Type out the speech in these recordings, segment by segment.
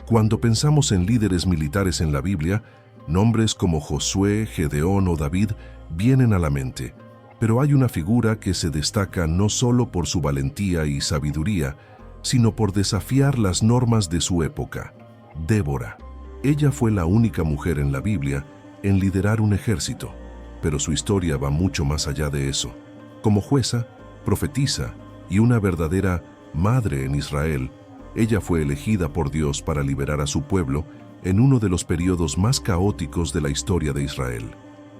Cuando pensamos en líderes militares en la Biblia, nombres como Josué, Gedeón o David vienen a la mente. Pero hay una figura que se destaca no solo por su valentía y sabiduría, sino por desafiar las normas de su época: Débora. Ella fue la única mujer en la Biblia en liderar un ejército, pero su historia va mucho más allá de eso. Como jueza, profetisa y una verdadera madre en Israel, ella fue elegida por Dios para liberar a su pueblo en uno de los periodos más caóticos de la historia de Israel.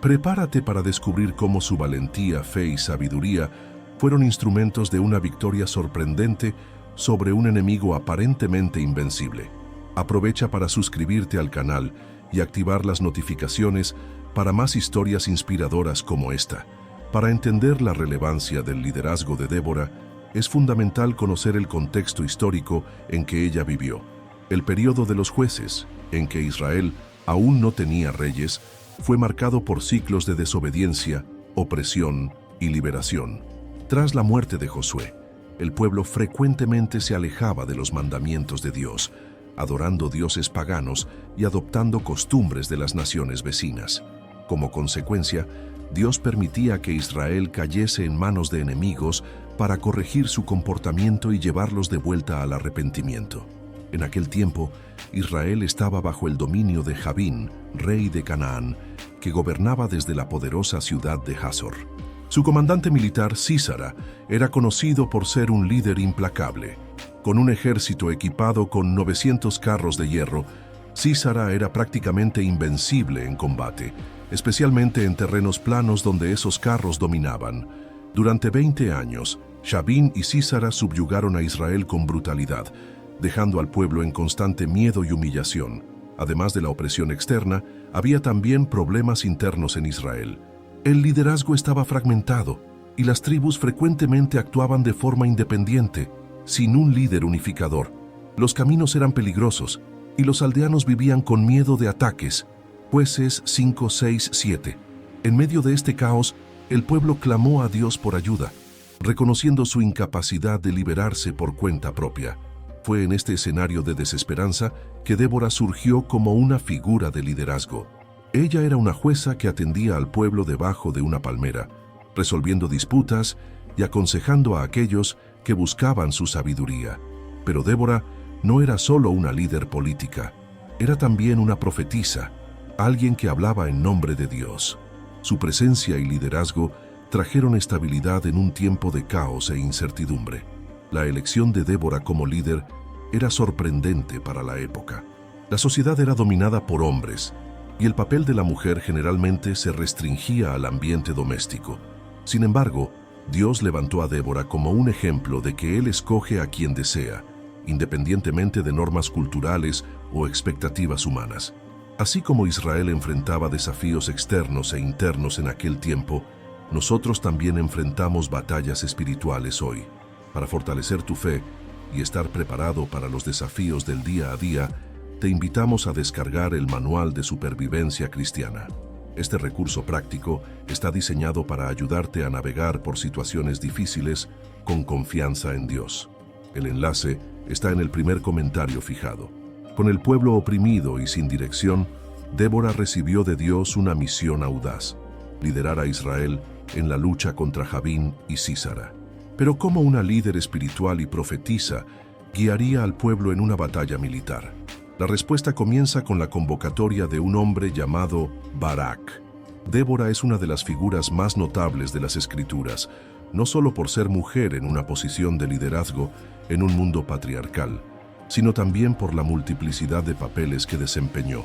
Prepárate para descubrir cómo su valentía, fe y sabiduría fueron instrumentos de una victoria sorprendente sobre un enemigo aparentemente invencible. Aprovecha para suscribirte al canal y activar las notificaciones para más historias inspiradoras como esta. Para entender la relevancia del liderazgo de Débora, es fundamental conocer el contexto histórico en que ella vivió. El período de los jueces, en que Israel aún no tenía reyes, fue marcado por ciclos de desobediencia, opresión y liberación. Tras la muerte de Josué, el pueblo frecuentemente se alejaba de los mandamientos de Dios, adorando dioses paganos y adoptando costumbres de las naciones vecinas. Como consecuencia, Dios permitía que Israel cayese en manos de enemigos para corregir su comportamiento y llevarlos de vuelta al arrepentimiento. En aquel tiempo, Israel estaba bajo el dominio de Jabín, rey de Canaán, que gobernaba desde la poderosa ciudad de Hazor. Su comandante militar, Sísara, era conocido por ser un líder implacable. Con un ejército equipado con 900 carros de hierro, Sísara era prácticamente invencible en combate, especialmente en terrenos planos donde esos carros dominaban. Durante 20 años, Jabín y Sísara subyugaron a Israel con brutalidad, dejando al pueblo en constante miedo y humillación. Además de la opresión externa, había también problemas internos en Israel. El liderazgo estaba fragmentado y las tribus frecuentemente actuaban de forma independiente, sin un líder unificador. Los caminos eran peligrosos y los aldeanos vivían con miedo de ataques. Jueces 5, 6, 7. En medio de este caos, el pueblo clamó a Dios por ayuda, reconociendo su incapacidad de liberarse por cuenta propia. Fue en este escenario de desesperanza que Débora surgió como una figura de liderazgo. Ella era una jueza que atendía al pueblo debajo de una palmera, resolviendo disputas y aconsejando a aquellos que buscaban su sabiduría. Pero Débora no era solo una líder política, era también una profetisa, alguien que hablaba en nombre de Dios. Su presencia y liderazgo trajeron estabilidad en un tiempo de caos e incertidumbre. La elección de Débora como líder era sorprendente para la época. La sociedad era dominada por hombres, y el papel de la mujer generalmente se restringía al ambiente doméstico. Sin embargo, Dios levantó a Débora como un ejemplo de que Él escoge a quien desea, independientemente de normas culturales o expectativas humanas. Así como Israel enfrentaba desafíos externos e internos en aquel tiempo, nosotros también enfrentamos batallas espirituales hoy. Para fortalecer tu fe y estar preparado para los desafíos del día a día, te invitamos a descargar el Manual de Supervivencia Cristiana. Este recurso práctico está diseñado para ayudarte a navegar por situaciones difíciles con confianza en Dios. El enlace está en el primer comentario fijado. Con el pueblo oprimido y sin dirección, Débora recibió de Dios una misión audaz: liderar a Israel en la lucha contra Jabín y Sísara. Pero ¿cómo una líder espiritual y profetisa guiaría al pueblo en una batalla militar? La respuesta comienza con la convocatoria de un hombre llamado Barak. Débora es una de las figuras más notables de las Escrituras, no solo por ser mujer en una posición de liderazgo en un mundo patriarcal, sino también por la multiplicidad de papeles que desempeñó.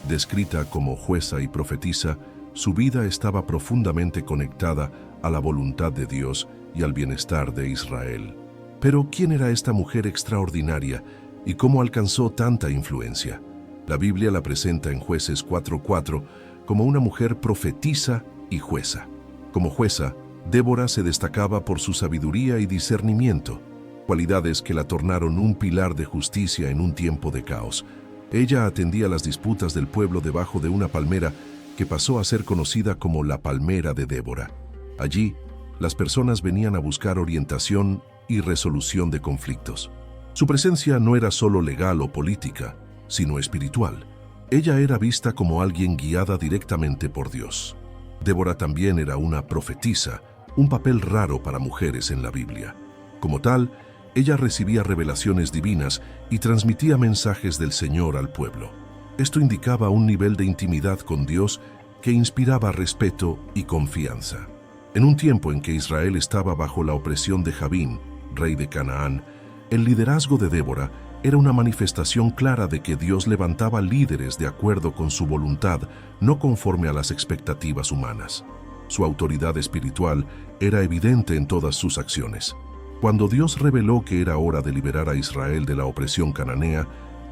Descrita como jueza y profetisa, su vida estaba profundamente conectada a la voluntad de Dios y al bienestar de Israel. Pero, ¿quién era esta mujer extraordinaria y cómo alcanzó tanta influencia? La Biblia la presenta en Jueces 4:4 como una mujer profetisa y jueza. Como jueza, Débora se destacaba por su sabiduría y discernimiento, cualidades que la tornaron un pilar de justicia en un tiempo de caos. Ella atendía las disputas del pueblo debajo de una palmera que pasó a ser conocida como la Palmera de Débora. Allí, las personas venían a buscar orientación y resolución de conflictos. Su presencia no era solo legal o política, sino espiritual. Ella era vista como alguien guiada directamente por Dios. Débora también era una profetisa, un papel raro para mujeres en la Biblia. Como tal, ella recibía revelaciones divinas y transmitía mensajes del Señor al pueblo. Esto indicaba un nivel de intimidad con Dios que inspiraba respeto y confianza. En un tiempo en que Israel estaba bajo la opresión de Jabín, rey de Canaán, el liderazgo de Débora era una manifestación clara de que Dios levantaba líderes de acuerdo con su voluntad, no conforme a las expectativas humanas. Su autoridad espiritual era evidente en todas sus acciones. Cuando Dios reveló que era hora de liberar a Israel de la opresión cananea,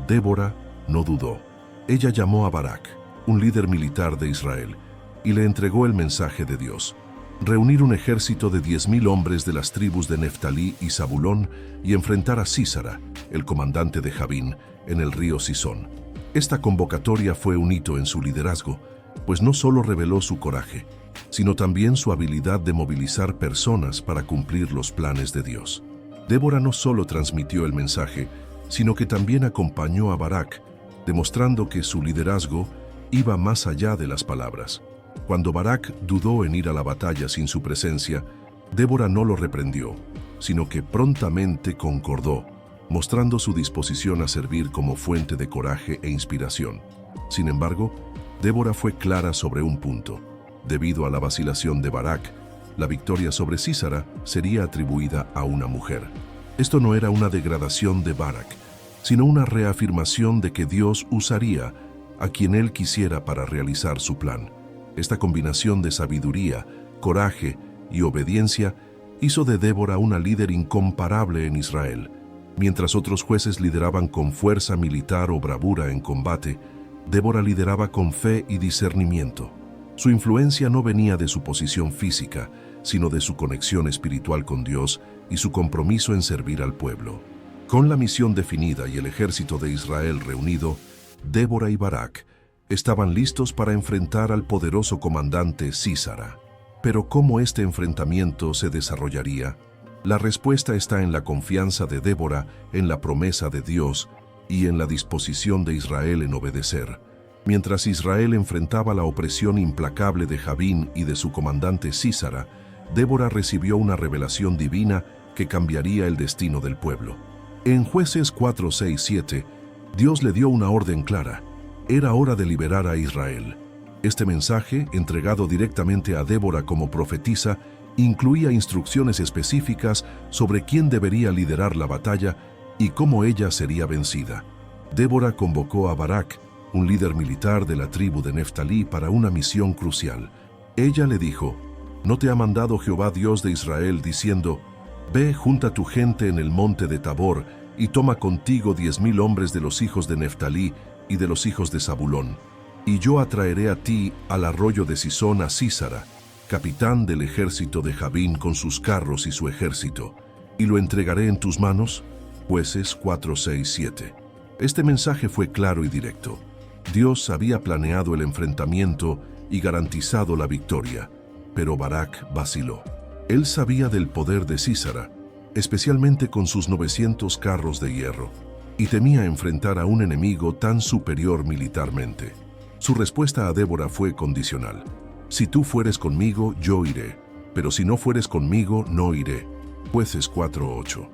Débora no dudó. Ella llamó a Barak, un líder militar de Israel, y le entregó el mensaje de Dios: reunir un ejército de 10,000 hombres de las tribus de Neftalí y Zabulón y enfrentar a Sísara, el comandante de Jabín, en el río Sison. Esta convocatoria fue un hito en su liderazgo, pues no solo reveló su coraje, sino también su habilidad de movilizar personas para cumplir los planes de Dios. Débora no solo transmitió el mensaje, sino que también acompañó a Barak, demostrando que su liderazgo iba más allá de las palabras. Cuando Barak dudó en ir a la batalla sin su presencia, Débora no lo reprendió, sino que prontamente concordó, mostrando su disposición a servir como fuente de coraje e inspiración. Sin embargo, Débora fue clara sobre un punto. Debido a la vacilación de Barak, la victoria sobre Sísara sería atribuida a una mujer. Esto no era una degradación de Barak, sino una reafirmación de que Dios usaría a quien él quisiera para realizar su plan. Esta combinación de sabiduría, coraje y obediencia hizo de Débora una líder incomparable en Israel. Mientras otros jueces lideraban con fuerza militar o bravura en combate, Débora lideraba con fe y discernimiento. Su influencia no venía de su posición física, sino de su conexión espiritual con Dios y su compromiso en servir al pueblo. Con la misión definida y el ejército de Israel reunido, Débora y Barak estaban listos para enfrentar al poderoso comandante Sísara. Pero ¿cómo este enfrentamiento se desarrollaría? La respuesta está en la confianza de Débora en la promesa de Dios y en la disposición de Israel en obedecer. Mientras Israel enfrentaba la opresión implacable de Jabín y de su comandante Sísara, Débora recibió una revelación divina que cambiaría el destino del pueblo. En Jueces 4, 6, 7, Dios le dio una orden clara: era hora de liberar a Israel. Este mensaje, entregado directamente a Débora como profetisa, incluía instrucciones específicas sobre quién debería liderar la batalla y cómo ella sería vencida. Débora convocó a Barak, un líder militar de la tribu de Neftalí, para una misión crucial. Ella le dijo: ¿no te ha mandado Jehová Dios de Israel diciendo: ve, junta tu gente en el monte de Tabor y toma contigo 10,000 hombres de los hijos de Neftalí y de los hijos de Zabulón, y yo atraeré a ti al arroyo de Sison a Sísara, capitán del ejército de Jabín, con sus carros y su ejército, y lo entregaré en tus manos? Jueces 4, 6, 7. Este mensaje fue claro y directo. Dios había planeado el enfrentamiento y garantizado la victoria, pero Barak vaciló. Él sabía del poder de Sísara, especialmente con sus 900 carros de hierro, y temía enfrentar a un enemigo tan superior militarmente. Su respuesta a Débora fue condicional: si tú fueres conmigo, yo iré, pero si no fueres conmigo, no iré. Jueces 4, 8.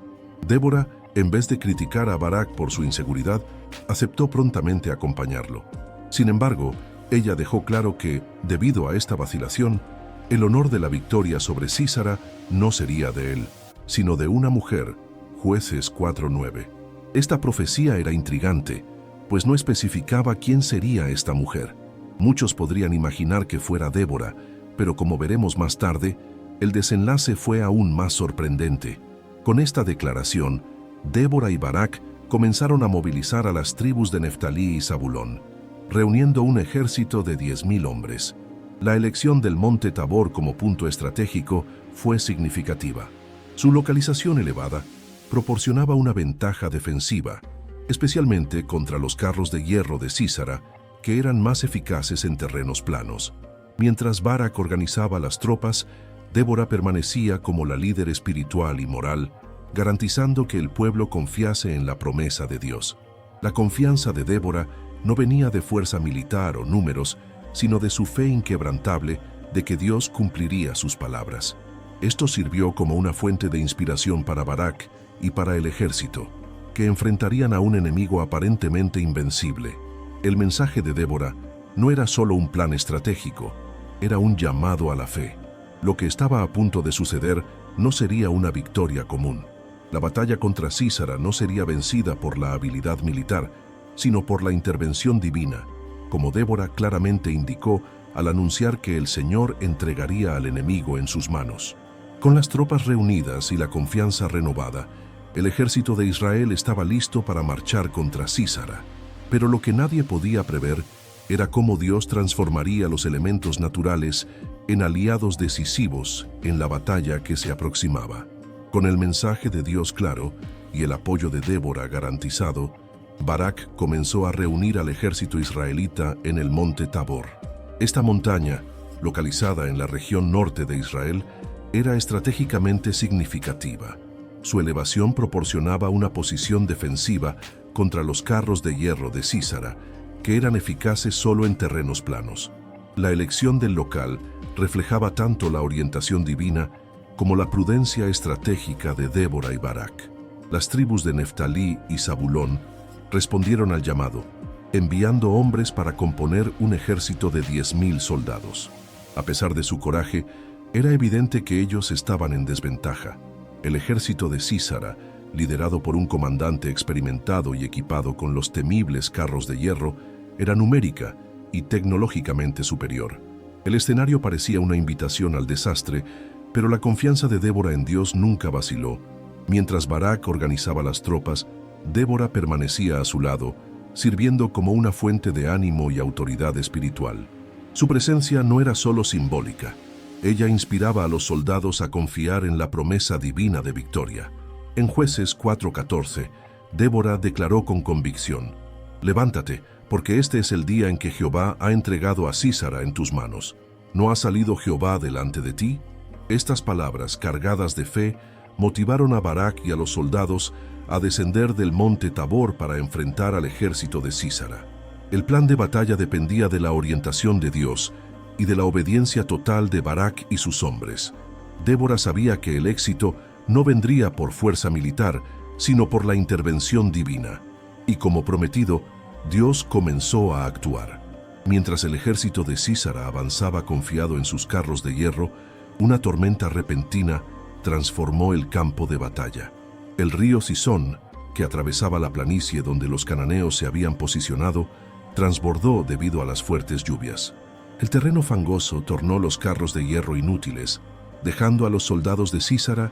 Débora, en vez de criticar a Barak por su inseguridad, aceptó prontamente acompañarlo. Sin embargo, ella dejó claro que, debido a esta vacilación, el honor de la victoria sobre Sísara no sería de él, sino de una mujer. Jueces 4:9. Esta profecía era intrigante, pues no especificaba quién sería esta mujer. Muchos podrían imaginar que fuera Débora, pero como veremos más tarde, el desenlace fue aún más sorprendente. Con esta declaración, Débora y Barak comenzaron a movilizar a las tribus de Neftalí y Zabulón, reuniendo un ejército de 10,000 hombres. La elección del monte Tabor como punto estratégico fue significativa. Su localización elevada proporcionaba una ventaja defensiva, especialmente contra los carros de hierro de Sísara, que eran más eficaces en terrenos planos. Mientras Barak organizaba las tropas, Débora permanecía como la líder espiritual y moral, garantizando que el pueblo confiase en la promesa de Dios. La confianza de Débora no venía de fuerza militar o números, sino de su fe inquebrantable de que Dios cumpliría sus palabras. Esto sirvió como una fuente de inspiración para Barak y para el ejército, que enfrentarían a un enemigo aparentemente invencible. El mensaje de Débora no era solo un plan estratégico, era un llamado a la fe. Lo que estaba a punto de suceder no sería una victoria común. La batalla contra Sísara no sería vencida por la habilidad militar, sino por la intervención divina, como Débora claramente indicó al anunciar que el Señor entregaría al enemigo en sus manos. Con las tropas reunidas y la confianza renovada, el ejército de Israel estaba listo para marchar contra Sísara. Pero lo que nadie podía prever era cómo Dios transformaría los elementos naturales en aliados decisivos en la batalla que se aproximaba. Con el mensaje de Dios claro y el apoyo de Débora garantizado, Barak comenzó a reunir al ejército israelita en el monte Tabor. Esta montaña, localizada en la región norte de Israel, era estratégicamente significativa. Su elevación proporcionaba una posición defensiva contra los carros de hierro de Sísara, que eran eficaces solo en terrenos planos. La elección del local reflejaba tanto la orientación divina como la prudencia estratégica de Débora y Barak. Las tribus de Neftalí y Zabulón respondieron al llamado, enviando hombres para componer un ejército de 10,000 soldados. A pesar de su coraje, era evidente que ellos estaban en desventaja. El ejército de Sísara, liderado por un comandante experimentado y equipado con los temibles carros de hierro, era numérica y tecnológicamente superior. El escenario parecía una invitación al desastre, pero la confianza de Débora en Dios nunca vaciló. Mientras Barak organizaba las tropas, Débora permanecía a su lado, sirviendo como una fuente de ánimo y autoridad espiritual. Su presencia no era solo simbólica. Ella inspiraba a los soldados a confiar en la promesa divina de victoria. En Jueces 4:14, Débora declaró con convicción, «Levántate, porque este es el día en que Jehová ha entregado a Sísara en tus manos. ¿No ha salido Jehová delante de ti?». Estas palabras, cargadas de fe, motivaron a Barak y a los soldados a descender del monte Tabor para enfrentar al ejército de Sísara. El plan de batalla dependía de la orientación de Dios y de la obediencia total de Barak y sus hombres. Débora sabía que el éxito no vendría por fuerza militar, sino por la intervención divina. Y como prometido, Dios comenzó a actuar. Mientras el ejército de Sísara avanzaba confiado en sus carros de hierro, una tormenta repentina transformó el campo de batalla. El río Sison, que atravesaba la planicie donde los cananeos se habían posicionado, transbordó debido a las fuertes lluvias. El terreno fangoso tornó los carros de hierro inútiles, dejando a los soldados de Sísara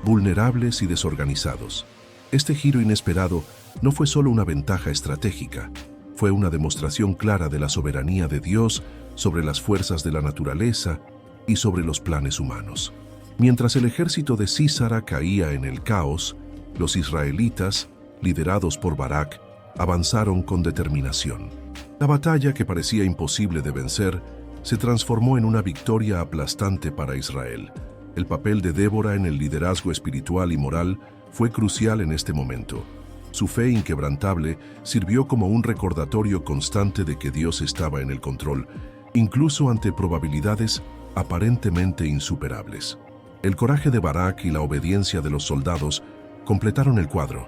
vulnerables y desorganizados. Este giro inesperado no fue solo una ventaja estratégica, fue una demostración clara de la soberanía de Dios sobre las fuerzas de la naturaleza y sobre los planes humanos. Mientras el ejército de Sísara caía en el caos, los israelitas, liderados por Barak, avanzaron con determinación. La batalla, que parecía imposible de vencer, se transformó en una victoria aplastante para Israel. El papel de Débora en el liderazgo espiritual y moral fue crucial en este momento. Su fe inquebrantable sirvió como un recordatorio constante de que Dios estaba en el control, incluso ante probabilidades aparentemente insuperables. El coraje de Barak y la obediencia de los soldados completaron el cuadro,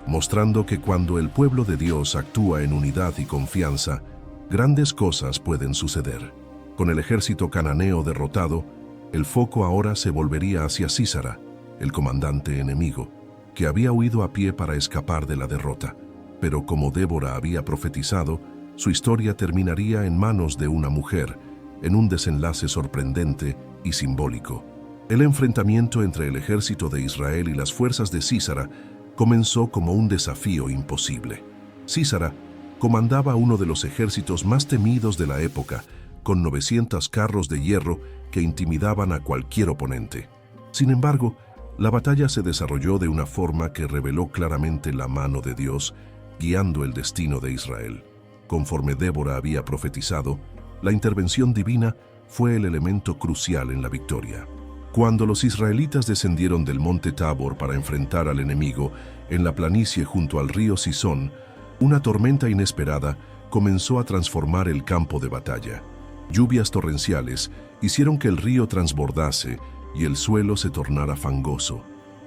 mostrando que cuando el pueblo de Dios actúa en unidad y confianza, grandes cosas pueden suceder. Con el ejército cananeo derrotado, el foco ahora se volvería hacia Sísara, el comandante enemigo, que había huido a pie para escapar de la derrota. Pero como Débora había profetizado, su historia terminaría en manos de una mujer, en un desenlace sorprendente y simbólico. El enfrentamiento entre el ejército de Israel y las fuerzas de Sísara comenzó como un desafío imposible. Sísara comandaba uno de los ejércitos más temidos de la época, con 900 carros de hierro que intimidaban a cualquier oponente. Sin embargo, la batalla se desarrolló de una forma que reveló claramente la mano de Dios, guiando el destino de Israel. Conforme Débora había profetizado, la intervención divina fue el elemento crucial en la victoria. Cuando los israelitas descendieron del monte Tabor para enfrentar al enemigo en la planicie junto al río Sison, Una tormenta inesperada comenzó a transformar el campo de batalla. Lluvias torrenciales hicieron que el río transbordase y el suelo se tornara fangoso.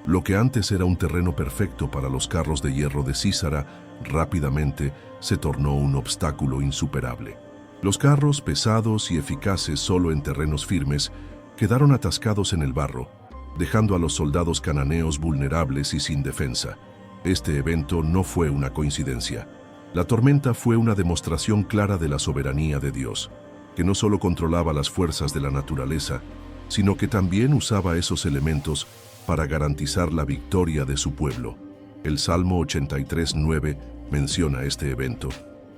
Lo que antes era un terreno perfecto para los carros de hierro de Sísara, rápidamente se tornó un obstáculo insuperable. Los carros, pesados y eficaces solo en terrenos firmes, quedaron atascados en el barro, dejando a los soldados cananeos vulnerables y sin defensa. Este evento no fue una coincidencia. La tormenta fue una demostración clara de la soberanía de Dios, que no solo controlaba las fuerzas de la naturaleza, sino que también usaba esos elementos para garantizar la victoria de su pueblo. El Salmo 83:9 menciona este evento,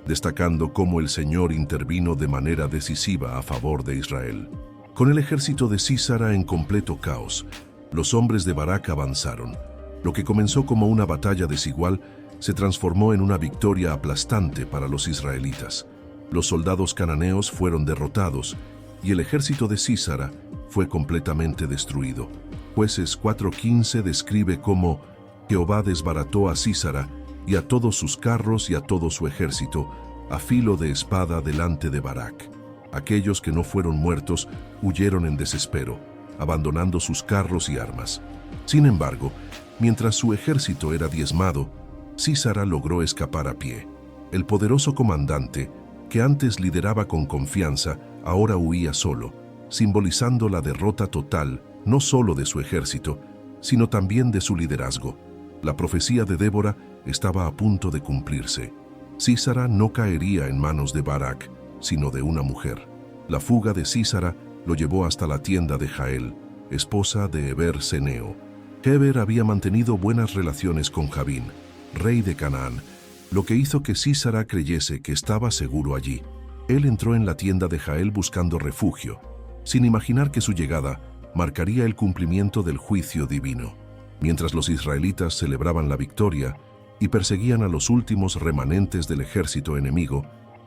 destacando cómo el Señor intervino de manera decisiva a favor de Israel. Con el ejército de Sísara en completo caos, los hombres de Barak avanzaron. Lo que comenzó como una batalla desigual se transformó en una victoria aplastante para los israelitas. Los soldados cananeos fueron derrotados y el ejército de Sísara fue completamente destruido. Jueces 4:15 describe cómo Jehová desbarató a Sísara y a todos sus carros y a todo su ejército a filo de espada delante de Barak. Aquellos que no fueron muertos huyeron en desespero, abandonando sus carros y armas. Sin embargo, mientras su ejército era diezmado, Sísara logró escapar a pie. El poderoso comandante, que antes lideraba con confianza, ahora huía solo, simbolizando la derrota total no solo de su ejército, sino también de su liderazgo. La profecía de Débora estaba a punto de cumplirse. Sísara no caería en manos de Barak, sino de una mujer. La fuga de Sísara lo llevó hasta la tienda de Jael, esposa de Heber Seneo. Heber había mantenido buenas relaciones con Jabín, rey de Canaán, lo que hizo que Sísara creyese que estaba seguro allí. Él entró en la tienda de Jael buscando refugio, sin imaginar que su llegada marcaría el cumplimiento del juicio divino. Mientras los israelitas celebraban la victoria y perseguían a los últimos remanentes del ejército enemigo,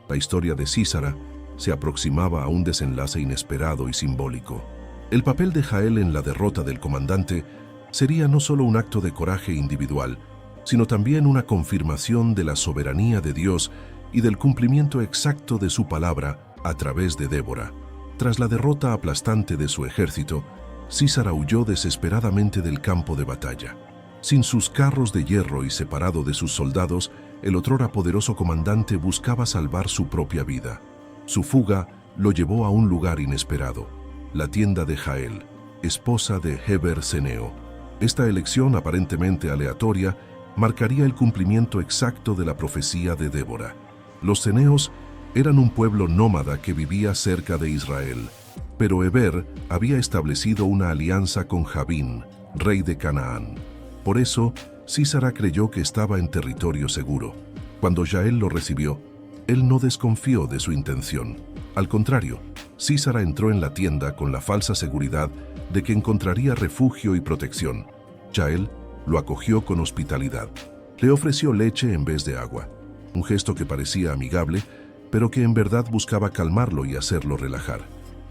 la historia de Sísara se aproximaba a un desenlace inesperado y simbólico. El papel de Jael en la derrota del comandante sería no solo un acto de coraje individual, sino también una confirmación de la soberanía de Dios y del cumplimiento exacto de su palabra a través de Débora. Tras la derrota aplastante de su ejército, Sísara huyó desesperadamente del campo de batalla. Sin sus carros de hierro y separado de sus soldados, el otrora poderoso comandante buscaba salvar su propia vida. Su fuga lo llevó a un lugar inesperado, la tienda de Jael, esposa de Heber Seneo. Esta elección aparentemente aleatoria marcaría el cumplimiento exacto de la profecía de Débora. Los ceneos eran un pueblo nómada que vivía cerca de Israel, pero Heber había establecido una alianza con Jabín, rey de Canaán. Por eso, Sísara creyó que estaba en territorio seguro. Cuando Jael lo recibió, él no desconfió de su intención. Al contrario, Sísara entró en la tienda con la falsa seguridad de que encontraría refugio y protección. Jael lo acogió con hospitalidad. Le ofreció leche en vez de agua, un gesto que parecía amigable, pero que en verdad buscaba calmarlo y hacerlo relajar.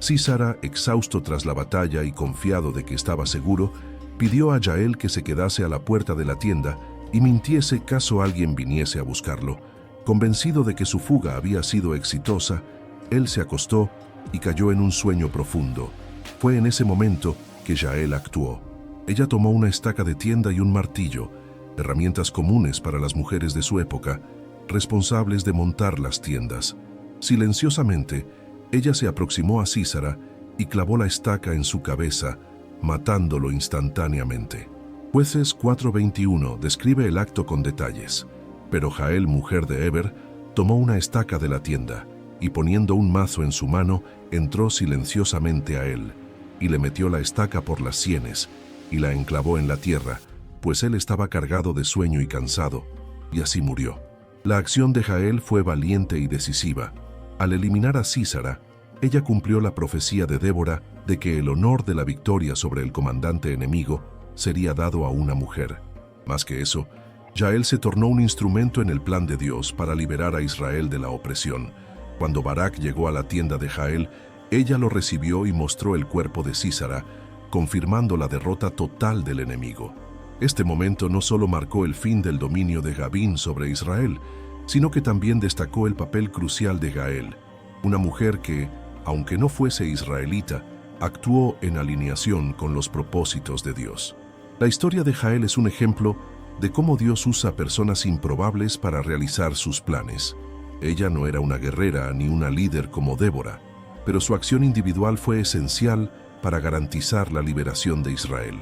Sísara, exhausto tras la batalla y confiado de que estaba seguro, pidió a Jael que se quedase a la puerta de la tienda y mintiese caso alguien viniese a buscarlo. Convencido de que su fuga había sido exitosa, él se acostó y cayó en un sueño profundo. Fue en ese momento que Jael actuó. Ella tomó una estaca de tienda y un martillo, herramientas comunes para las mujeres de su época, responsables de montar las tiendas. Silenciosamente, ella se aproximó a Sísara y clavó la estaca en su cabeza, matándolo instantáneamente. Jueces 4:21 describe el acto con detalles. Pero Jael, mujer de Heber, tomó una estaca de la tienda y poniendo un mazo en su mano, entró silenciosamente a él y le metió la estaca por las sienes y la enclavó en la tierra, pues él estaba cargado de sueño y cansado, y así murió. La acción de Jael fue valiente y decisiva. Al eliminar a Sísara, ella cumplió la profecía de Débora de que el honor de la victoria sobre el comandante enemigo sería dado a una mujer. Más que eso, Jael se tornó un instrumento en el plan de Dios para liberar a Israel de la opresión. Cuando Barak llegó a la tienda de Jael, ella lo recibió y mostró el cuerpo de Sísara, confirmando la derrota total del enemigo. Este momento no solo marcó el fin del dominio de Jabín sobre Israel, sino que también destacó el papel crucial de Jael, una mujer que, aunque no fuese israelita, actuó en alineación con los propósitos de Dios. La historia de Jael es un ejemplo de cómo Dios usa personas improbables para realizar sus planes. Ella no era una guerrera ni una líder como Débora, pero su acción individual fue esencial para garantizar la liberación de Israel.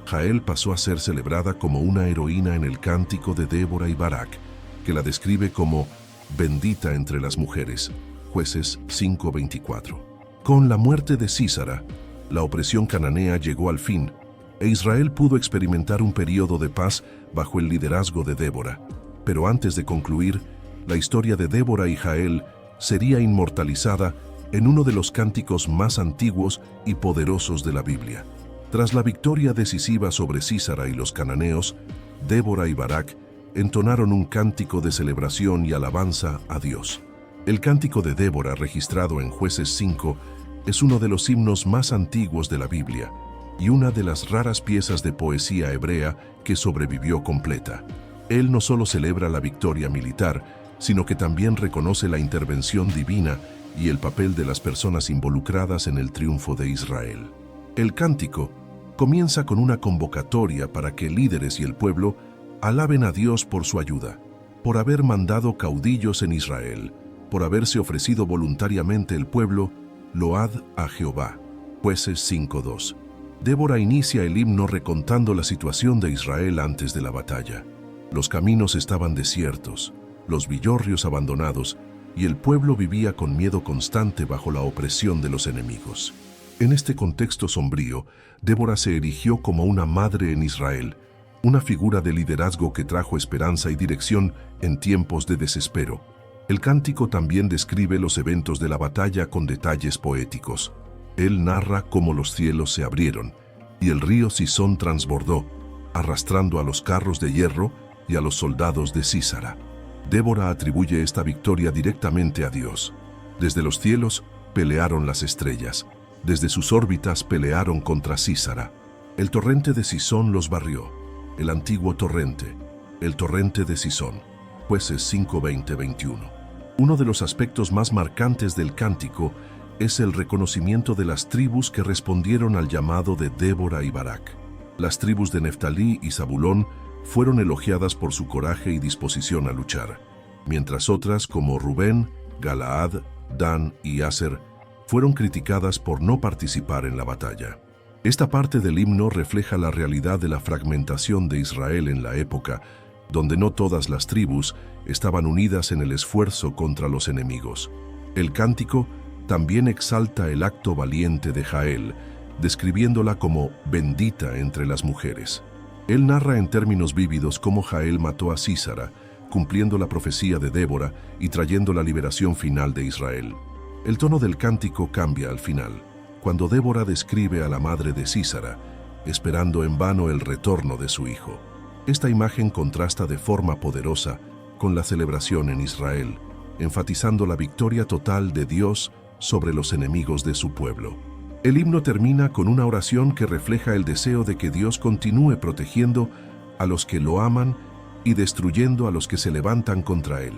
Jael pasó a ser celebrada como una heroína en el cántico de Débora y Barak, que la describe como bendita entre las mujeres. Jueces 5:24. Con la muerte de Sísara, la opresión cananea llegó al fin, e Israel pudo experimentar un período de paz bajo el liderazgo de Débora. Pero antes de concluir, la historia de Débora y Jael sería inmortalizada en uno de los cánticos más antiguos y poderosos de la Biblia. Tras la victoria decisiva sobre Sísara y los cananeos, Débora y Barak entonaron un cántico de celebración y alabanza a Dios. El cántico de Débora, registrado en Jueces 5, es uno de los himnos más antiguos de la Biblia y una de las raras piezas de poesía hebrea que sobrevivió completa. Él no solo celebra la victoria militar, sino que también reconoce la intervención divina y el papel de las personas involucradas en el triunfo de Israel. El cántico comienza con una convocatoria para que líderes y el pueblo alaben a Dios por su ayuda, por haber mandado caudillos en Israel, por haberse ofrecido voluntariamente el pueblo, load a Jehová. Jueces 5:2. Débora inicia el himno recontando la situación de Israel antes de la batalla. Los caminos estaban desiertos, los villorrios abandonados, y el pueblo vivía con miedo constante bajo la opresión de los enemigos. En este contexto sombrío, Débora se erigió como una madre en Israel, una figura de liderazgo que trajo esperanza y dirección en tiempos de desespero. El cántico también describe los eventos de la batalla con detalles poéticos. Él narra cómo los cielos se abrieron y el río Cisón transbordó, arrastrando a los carros de hierro y a los soldados de Sísara. Débora atribuye esta victoria directamente a Dios. Desde los cielos pelearon las estrellas, desde sus órbitas pelearon contra Sísara. El torrente de Cisón los barrió, el antiguo torrente, el torrente de Cisón. Jueces 5:20-21. Uno de los aspectos más marcantes del cántico es el reconocimiento de las tribus que respondieron al llamado de Débora y Barak. Las tribus de Neftalí y Zabulón fueron elogiadas por su coraje y disposición a luchar, mientras otras como Rubén, Galaad, Dan y Aser fueron criticadas por no participar en la batalla. Esta parte del himno refleja la realidad de la fragmentación de Israel en la época, donde no todas las tribus estaban unidas en el esfuerzo contra los enemigos. El cántico también exalta el acto valiente de Jael, describiéndola como bendita entre las mujeres. Él narra en términos vívidos cómo Jael mató a Sísara, cumpliendo la profecía de Débora y trayendo la liberación final de Israel. El tono del cántico cambia al final, cuando Débora describe a la madre de Sísara, esperando en vano el retorno de su hijo. Esta imagen contrasta de forma poderosa con la celebración en Israel, enfatizando la victoria total de Dios sobre los enemigos de su pueblo. El himno termina con una oración que refleja el deseo de que Dios continúe protegiendo a los que lo aman y destruyendo a los que se levantan contra él.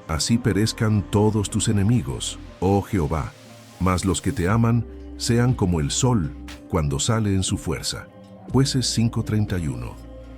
Así perezcan todos tus enemigos, oh Jehová, mas los que te aman sean como el sol cuando sale en su fuerza. Jueces 5:31.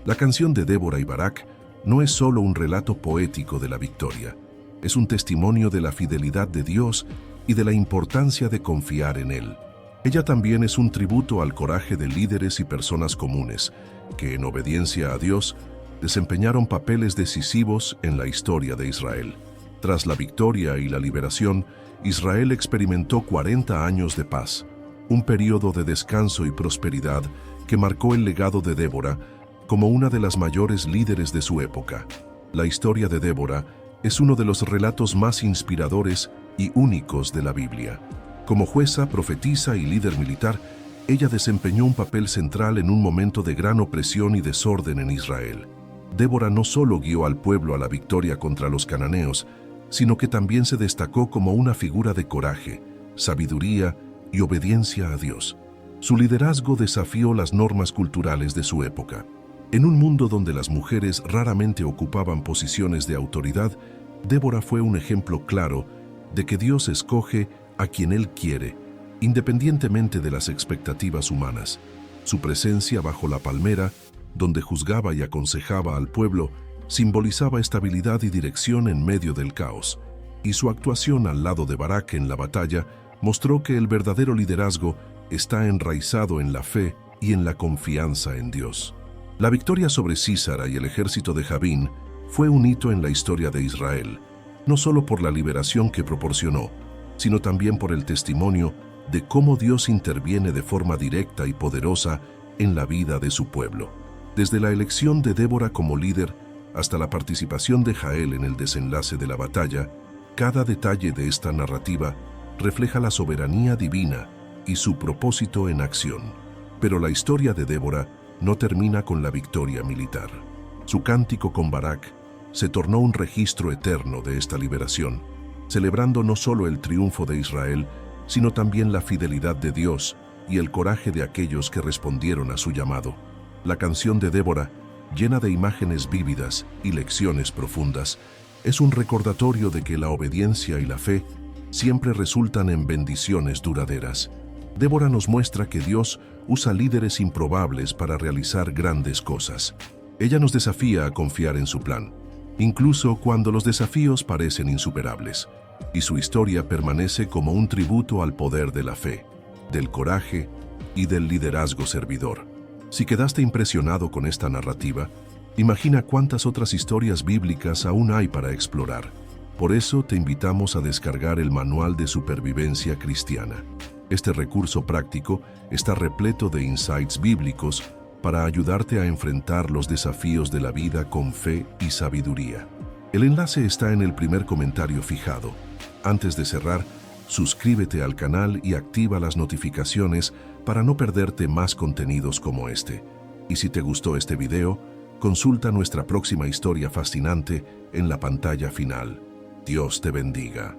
La canción de Débora y Barak no es solo un relato poético de la victoria, es un testimonio de la fidelidad de Dios y de la importancia de confiar en Él. Ella también es un tributo al coraje de líderes y personas comunes, que en obediencia a Dios desempeñaron papeles decisivos en la historia de Israel. Tras la victoria y la liberación, Israel experimentó 40 años de paz, un período de descanso y prosperidad que marcó el legado de Débora como una de las mayores líderes de su época. La historia de Débora es uno de los relatos más inspiradores y únicos de la Biblia. Como jueza, profetisa y líder militar, ella desempeñó un papel central en un momento de gran opresión y desorden en Israel. Débora no solo guió al pueblo a la victoria contra los cananeos, sino que también se destacó como una figura de coraje, sabiduría y obediencia a Dios. Su liderazgo desafió las normas culturales de su época. En un mundo donde las mujeres raramente ocupaban posiciones de autoridad, Débora fue un ejemplo claro de que Dios escoge a quien Él quiere, independientemente de las expectativas humanas. Su presencia bajo la palmera, donde juzgaba y aconsejaba al pueblo, simbolizaba estabilidad y dirección en medio del caos, y su actuación al lado de Barak en la batalla mostró que el verdadero liderazgo está enraizado en la fe y en la confianza en Dios. La victoria sobre Sísara y el ejército de Jabín fue un hito en la historia de Israel, no solo por la liberación que proporcionó, sino también por el testimonio de cómo Dios interviene de forma directa y poderosa en la vida de su pueblo. Desde la elección de Débora como líder hasta la participación de Jael en el desenlace de la batalla, cada detalle de esta narrativa refleja la soberanía divina y su propósito en acción. Pero la historia de Débora no termina con la victoria militar. Su cántico con Barak se tornó un registro eterno de esta liberación, celebrando no solo el triunfo de Israel, sino también la fidelidad de Dios y el coraje de aquellos que respondieron a su llamado. La canción de Débora, llena de imágenes vívidas y lecciones profundas, es un recordatorio de que la obediencia y la fe siempre resultan en bendiciones duraderas. Débora nos muestra que Dios usa líderes improbables para realizar grandes cosas. Ella nos desafía a confiar en su plan, incluso cuando los desafíos parecen insuperables, y su historia permanece como un tributo al poder de la fe, del coraje y del liderazgo servidor. Si quedaste impresionado con esta narrativa, imagina cuántas otras historias bíblicas aún hay para explorar. Por eso te invitamos a descargar el Manual de Supervivencia Cristiana. Este recurso práctico está repleto de insights bíblicos para ayudarte a enfrentar los desafíos de la vida con fe y sabiduría. El enlace está en el primer comentario fijado. Antes de cerrar, suscríbete al canal y activa las notificaciones para no perderte más contenidos como este. Y si te gustó este video, consulta nuestra próxima historia fascinante en la pantalla final. Dios te bendiga.